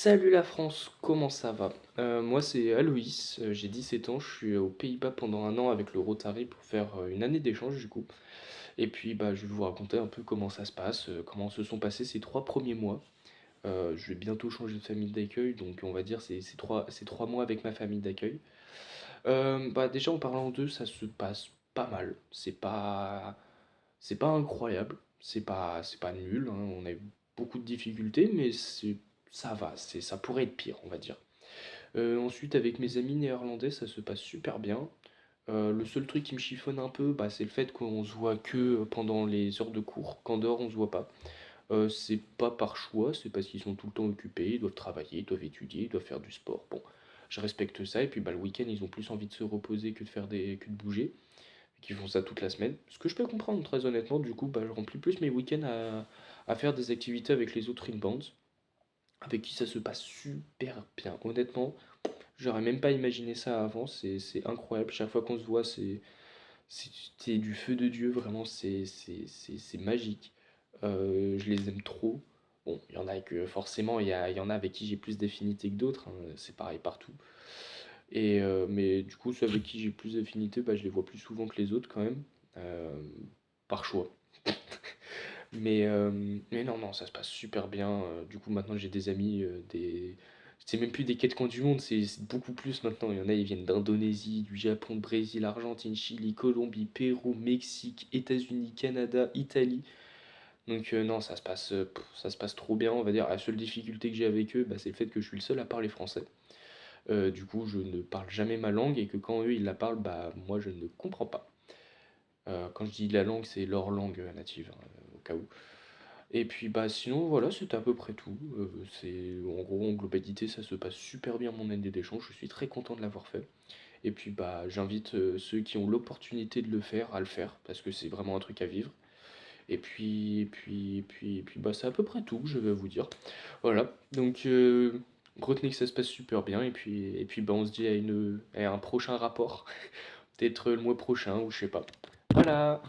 Salut la France, comment ça va? Moi c'est Aloïs, j'ai 17 ans, je suis aux Pays-Bas pendant un an avec le Rotary pour faire une année d'échange du coup. Et puis bah, je vais vous raconter un peu comment ça se passe, comment se sont passés ces 3 premiers mois. Je vais bientôt changer de famille d'accueil, donc on va dire c'est 3 mois avec ma famille d'accueil. Bah déjà en parlant d'eux, ça se passe pas mal. C'est pas incroyable, c'est pas nul, hein. On a eu beaucoup de difficultés, mais ça va, ça pourrait être pire, on va dire. Ensuite, avec mes amis néerlandais, ça se passe super bien. Le seul truc qui me chiffonne un peu, bah, c'est le fait qu'on se voit que pendant les heures de cours, qu'en dehors on se voit pas. C'est pas par choix, c'est parce qu'ils sont tout le temps occupés, ils doivent travailler, ils doivent étudier, ils doivent faire du sport. Bon, je respecte ça, et puis bah, le week-end, ils ont plus envie de se reposer que de bouger, qui font ça toute la semaine. Ce que je peux comprendre, très honnêtement, du coup, bah, je remplis plus mes week-ends à faire des activités avec les autres inbounds, avec qui ça se passe super bien. Honnêtement, j'aurais même pas imaginé ça avant, c'est incroyable. Chaque fois qu'on se voit, c'est du feu de Dieu, vraiment, c'est magique. Je les aime trop. Bon, il y en a que forcément, il y en a avec qui j'ai plus d'affinité que d'autres, hein, c'est pareil partout. Mais du coup, ceux avec qui j'ai plus d'affinité, bah, je les vois plus souvent que les autres quand même, euh, par choix. Mais non, non, ça se passe super bien. Du coup, maintenant, j'ai des amis, c'est même plus des quatre coins du monde, c'est beaucoup plus maintenant. Il y en a, ils viennent d'Indonésie, du Japon, de Brésil, Argentine, Chili, Colombie, Pérou, Mexique, États-Unis, Canada, Italie. Donc non, ça se passe trop bien, on va dire. La seule difficulté que j'ai avec eux, bah, c'est le fait que je suis le seul à parler français. Du coup, je ne parle jamais ma langue et que quand eux, ils la parlent, bah, moi, je ne comprends pas. Quand je dis la langue, c'est leur langue native, hein, au cas où. Et puis bah sinon voilà, c'était à peu près tout. C'est en gros en globalité ça se passe super bien mon année d'échange, je suis très content de l'avoir fait. Et puis bah j'invite ceux qui ont l'opportunité de le faire à le faire parce que c'est vraiment un truc à vivre. Et puis bah c'est à peu près tout que je vais vous dire. Voilà, donc retenez que ça se passe super bien et puis bah on se dit à un prochain rapport, peut-être le mois prochain ou je sais pas. Voilà.